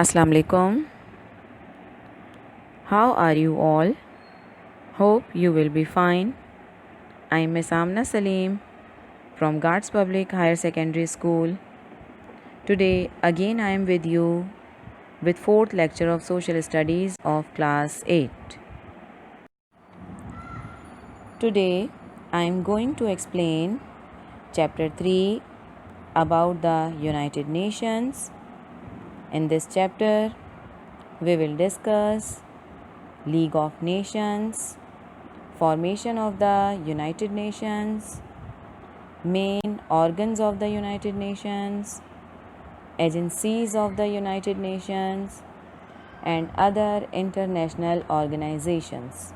Assalamu alaikum. How are you all? Hope you will be fine. I am Miss Amna Salim from Guards Public Higher Secondary School. Today again I am with you with fourth lecture of Social Studies of class 8. Today I am going to explain chapter 3 about the United Nations. In this chapter we will discuss League of Nations, formation of the United Nations, main organs of the United Nations, agencies of the United Nations, and other international organizations.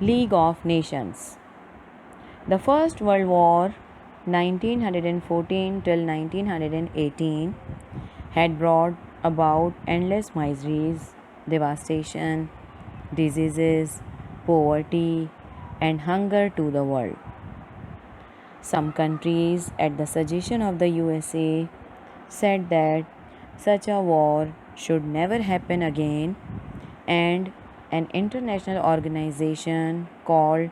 League of Nations. The First World War 1914 till 1918 had brought about endless miseries, devastation, diseases, poverty, and hunger to the world. Some countries, at the suggestion of the USA, said that such a war should never happen again, and an international organization called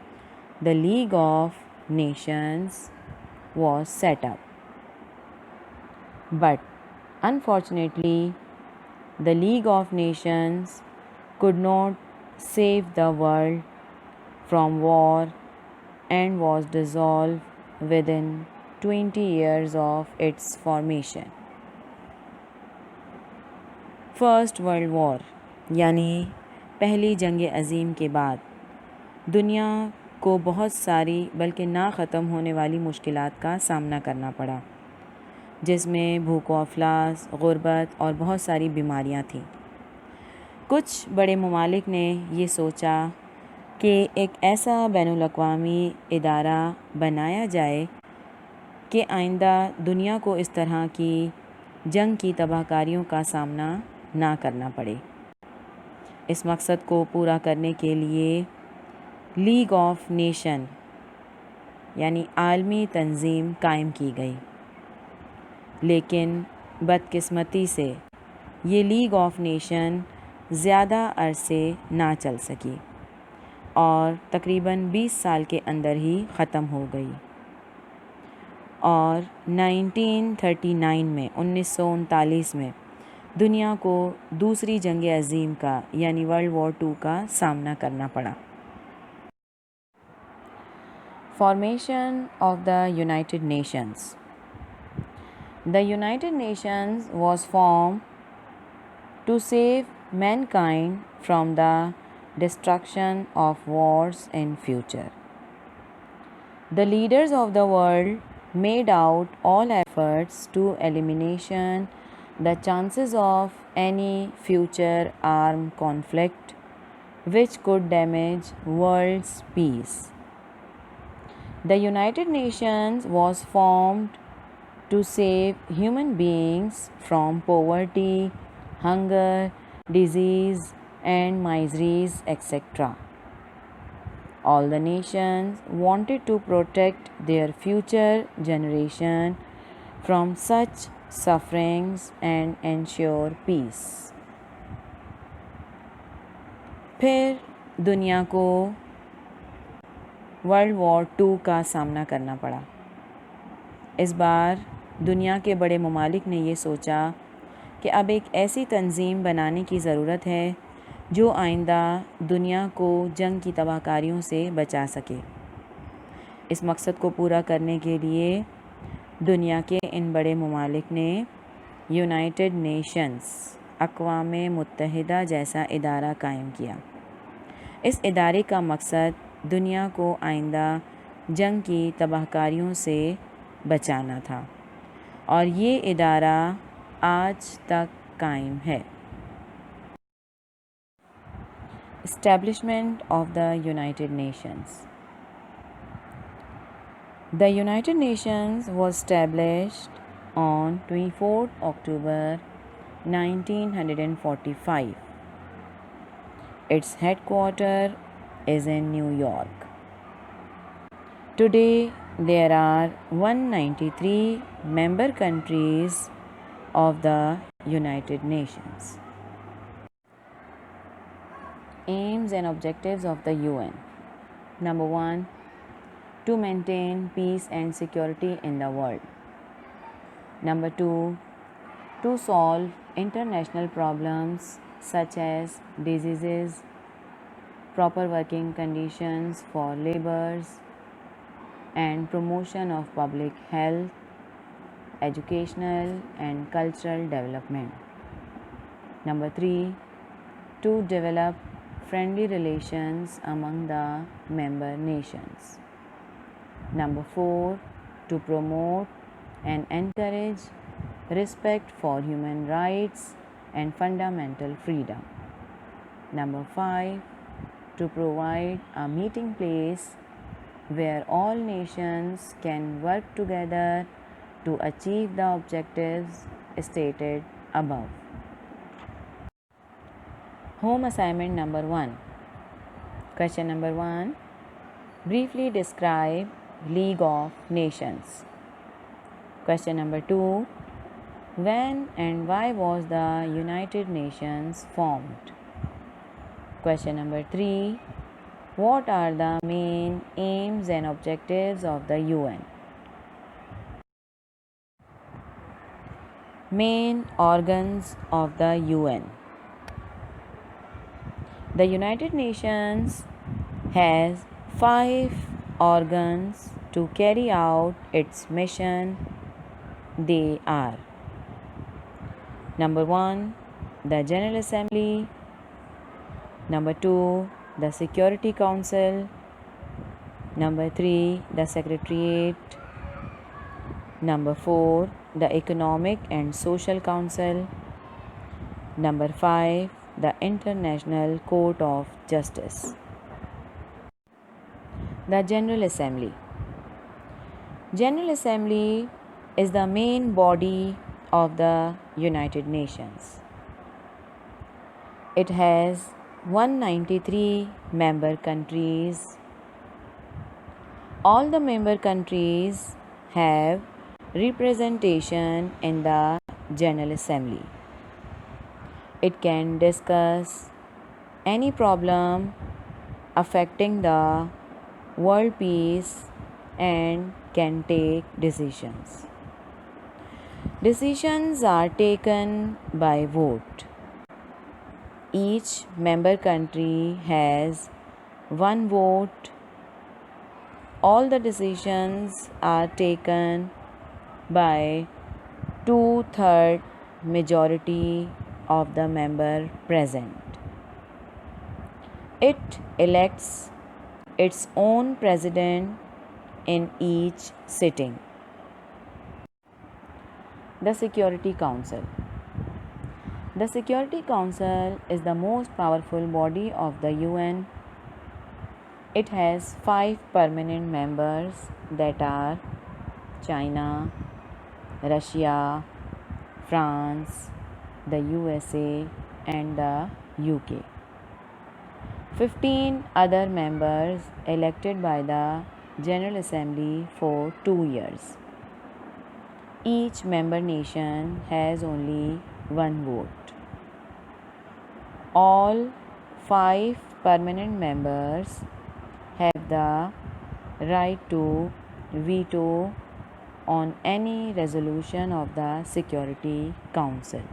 the League of Nations was set up. But unfortunately, the League of Nations could not save the world from war and was dissolved within 20 years of its formation. First world war यानी पहली जंग अज़ीम के बाद दुनिया को बहुत सारी बल्कि ना ख़त्म होने वाली मुश्किलात का सामना करना पड़ा, जिसमें भूख व अफलास, गुर्बत और बहुत सारी बीमारियां थीं। कुछ बड़े ममालिक ने ये सोचा कि एक ऐसा बैनुल अक़वामी इदारा बनाया जाए कि आइंदा दुनिया को इस तरह की जंग की तबाहकारियों का सामना ना करना पड़े। इस मकसद को पूरा करने के लिए लीग ऑफ नेशन यानी आलमी तंजीम कायम की गई, लेकिन बदकिस्मती से ये लीग ऑफ नेशन ज़्यादा अरसे ना चल सकी और तकरीबन 20 साल के अंदर ही ख़त्म हो गई और 1939 में दुनिया को दूसरी जंग अज़ीम का यानी वर्ल्ड वॉर 2 का सामना करना पड़ा। Formation of the United Nations. The United Nations was formed to save mankind from the destruction of wars in future. The leaders of the world made out all efforts to elimination the chances of any future armed conflict which could damage world's peace. The United Nations was formed to save human beings from poverty, hunger, disease, and miseries, etc. All the nations wanted to protect their future generation from such sufferings and ensure peace. फिर दुनिया को world war 2 का सामना करना पड़ा। इस बार दुनिया के बड़े ममालिक ने ये सोचा कि अब एक ऐसी तंजीम बनाने की ज़रूरत है जो आइंदा दुनिया को जंग की तबाहकारियों से बचा सके। इस मकसद को पूरा करने के लिए दुनिया के इन बड़े ममालिक ने यूनाइटेड नेशंस अक़वाम मुत्तहिदा जैसा इदारा कायम किया। इस इदारे का मकसद दुनिया को आइंदा जंग की तबाहकारियों से बचाना था और ये इदारा आज तक कायम है। Establishment of the United Nations. The United Nations was established on 24th October 1945. Its headquarters is in New York. Today, there are 193 member countries of the United Nations. Aims and objectives of the UN. Number 1, to maintain peace and security in the world. Number 2, to solve international problems such as diseases, proper working conditions for laborers, and promotion of public health, educational and cultural development. Number 3, to develop friendly relations among the member nations. Number 4, to promote and encourage respect for human rights and fundamental freedom. Number 5, to provide a meeting place where all nations can work together to achieve the objectives stated above. Home assignment number 1. Question number 1. Briefly describe League of Nations. Question number 2. When and why was the United Nations formed? Question number 3. What are the main aims and objectives of the UN? Main organs of the UN. The United Nations has 5 organs to carry out its mission. They are: Number 1, the General Assembly. Number 2, the Security Council. Number 3, the Secretariat. Number 4, the Economic and Social Council. Number 5, the International Court of Justice. The General Assembly. General Assembly is the main body of the United Nations. It has 193 member countries. All the member countries have representation in the General Assembly. It can discuss any problem affecting the world peace and can take decisions. Decisions are taken by vote. Each member country has one vote. All the decisions are taken by 2/3 majority of the member present. It elects its own president in each sitting. The Security Council. The Security Council is the most powerful body of the UN. It has 5 permanent members that are China, Russia, France, the USA, and the UK. 15 other members elected by the General Assembly for 2 years. Each member nation has only one vote. All 5 permanent members have the right to veto on any resolution of the Security Council.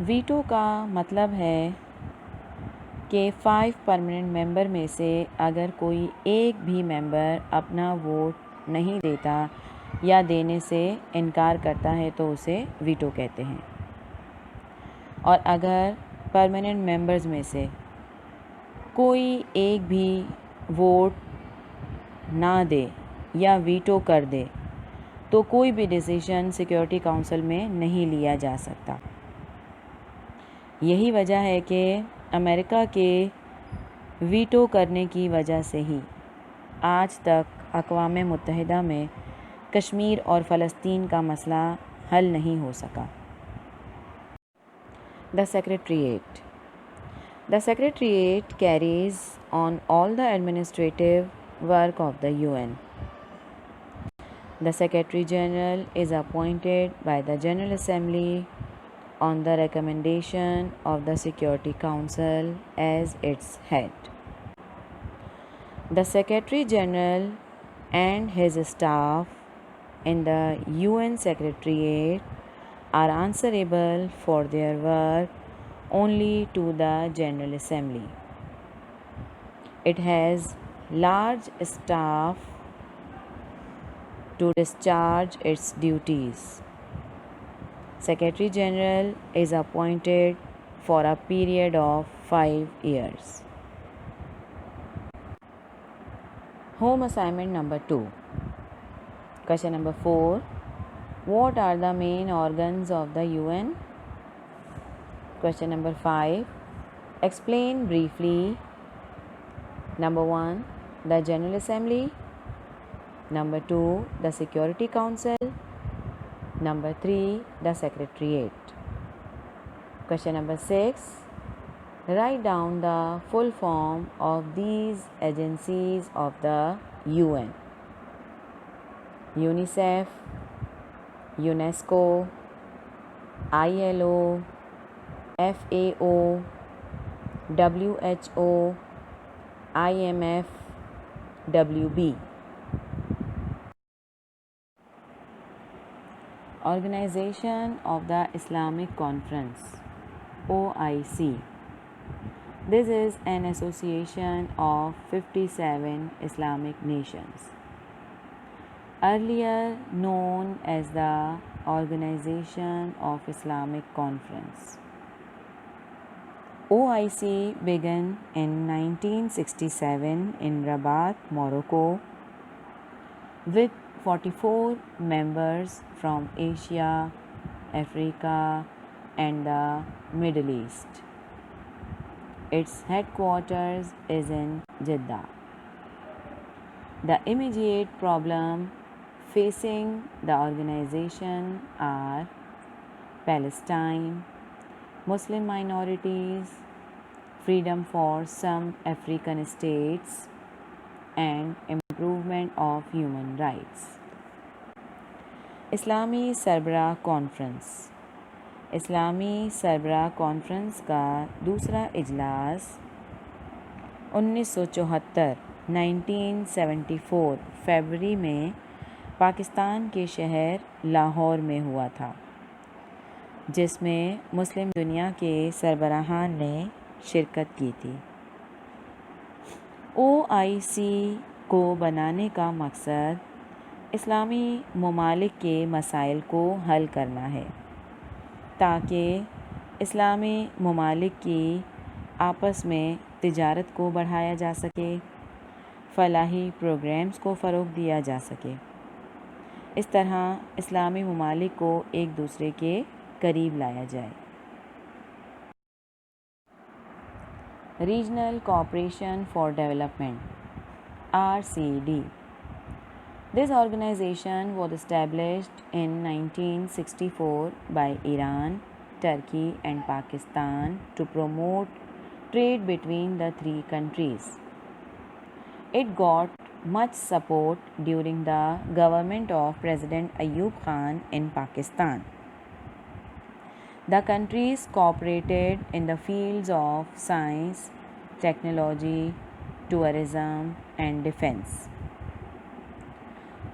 Veto का मतलब है कि 5 permanent member में से अगर कोई एक भी मेंबर अपना वोट नहीं देता या देने से इनकार करता है तो उसे वीटो कहते हैं। और अगर परमानेंट मेंबर्स में से कोई एक भी वोट ना दे या वीटो कर दे तो कोई भी डिसीजन सिक्योरिटी काउंसिल में नहीं लिया जा सकता। यही वजह है कि अमेरिका के वीटो करने की वजह से ही आज तक अक़वाम मुत्तहिदा में कश्मीर और फ़लस्तीन का मसला हल नहीं हो सका। The secretariat Carey's on all the administrative work of the UN. The Secretary General is appointed by the General Assembly on the recommendation of the Security Council as its head. The Secretary General and his staff in the UN Secretariat are answerable for their work only to the General Assembly. It has large staff to discharge its duties. Secretary General is appointed for a period of 5 years. Home assignment number 2. Question number 4. What are the main organs of the UN? Question number 5. Explain briefly. Number 1. The General Assembly. Number 2. The Security Council. Number 3. The Secretariat. Question number 6. Write down the full form of these agencies of the UN. UNICEF, UNESCO, ILO, FAO, WHO, IMF, WB. Organization of the Islamic Conference, OIC. This is an association of 57 Islamic nations, earlier known as the Organization of Islamic Conference. OIC began in 1967 in Rabat, Morocco, with 44 members from Asia, Africa, and the Middle East. Its headquarters is in Jeddah. The immediate problem facing the organization are Palestine, Muslim minorities, freedom for some African states, and improvement of human rights. Islami Sarbaraha Conference. Islami सरबराह conference का दूसरा इजलास 1974 1974 फरवरी में पाकिस्तान के शहर लाहौर में हुआ था, जिसमें मुस्लिम दुनिया के सरबराहान ने शिरकत की थी। OIC को बनाने का मकसद इस्लामी ममालिक के मसाइल को हल करना है, ताकि इस्लामी ममालिक की आपस में तिजारत को बढ़ाया जा सके, फलाही प्रोग्राम्स को फ़रोग़ दिया जा सके। इस तरह इस्लामी ममालिक को एक दूसरे के करीब लाया जाए। Regional cooperation for development, RCD. This organization was established in 1964 by Iran, Turkey and Pakistan to promote trade between the three countries. It got much support during the government of President Ayub Khan in Pakistan. The countries cooperated in the fields of science, technology, tourism and defense.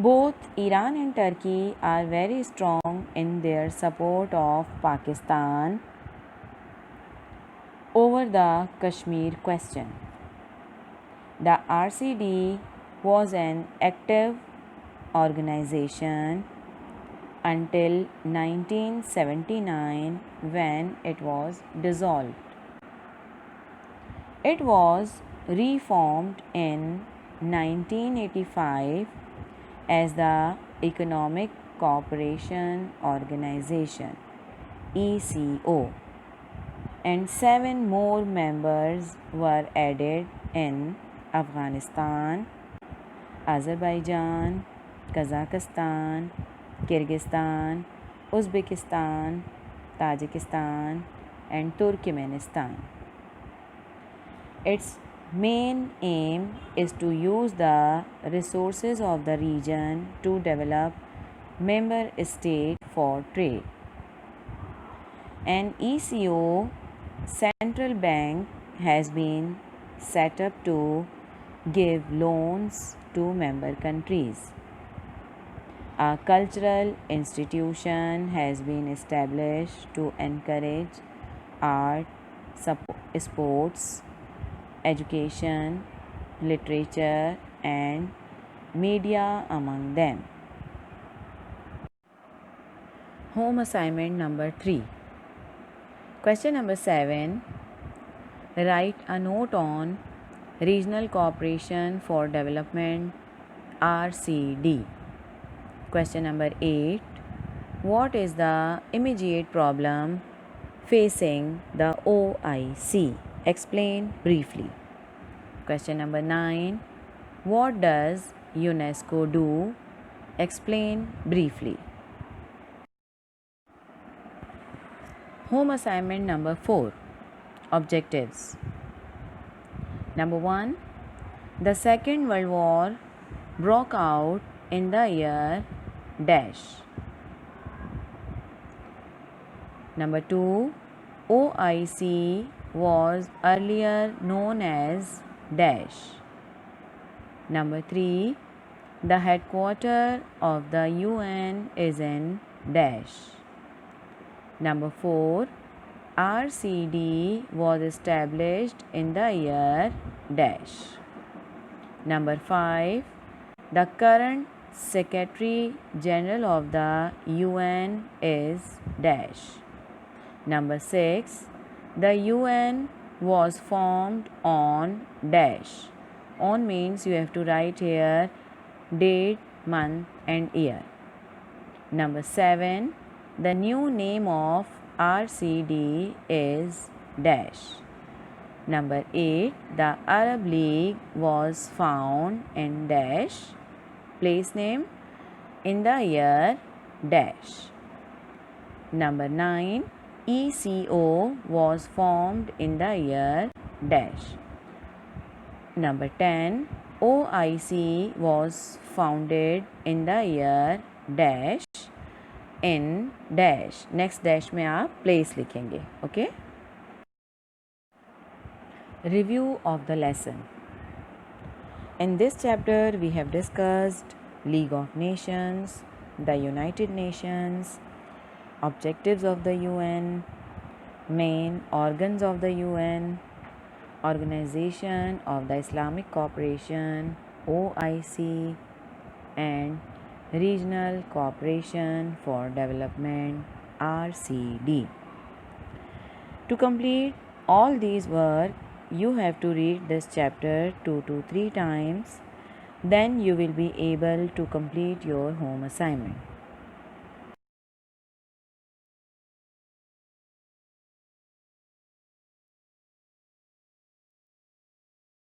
Both Iran and Turkey are very strong in their support of Pakistan over the Kashmir question. The RCD was an active organization until 1979 when it was dissolved. It was reformed in 1985 as the Economic Cooperation Organization, ECO, and 7 more members were added in Afghanistan, Azerbaijan, Kazakhstan, Kyrgyzstan, Uzbekistan, Tajikistan, and Turkmenistan. Its Main aim is to use the resources of the region to develop member state for trade. An ECO central bank has been set up to give loans to member countries. A cultural institution has been established to encourage art, sports, education, literature, and media among them. Home assignment number 3. Question number 7. Write a note on Regional Cooperation for Development RCD. Question number 8. What is the immediate problem facing the OIC? Explain briefly. Question number 9. What does UNESCO do? Explain briefly. Home assignment number 4. Objectives. Number 1. The Second World War broke out in the year dash. Number 2. OIC was earlier known as dash. Number 3. The headquarters of the UN is in dash. Number 4. RCD was established in the year dash. Number 5. The current Secretary General of the UN is dash. Number 6. The UN was formed on dash. On means you have to write here date, month and year. Number 7. The new name of RCD is dash. Number 8. The Arab League was found in dash. Place name in the year dash. Number 9. ECO was formed in the year dash. Number 10. OIC was founded in the year dash. In dash. Next dash में आप place लिखेंगे. Okay. Review of the lesson. In this chapter we have discussed League of Nations, the United Nations, objectives of the UN, main organs of the UN, Organization of the Islamic Cooperation OIC, and Regional Cooperation for Development RCD. To complete all these work, you have to read this chapter 2 to 3 times. Then you will be able to complete your home assignment.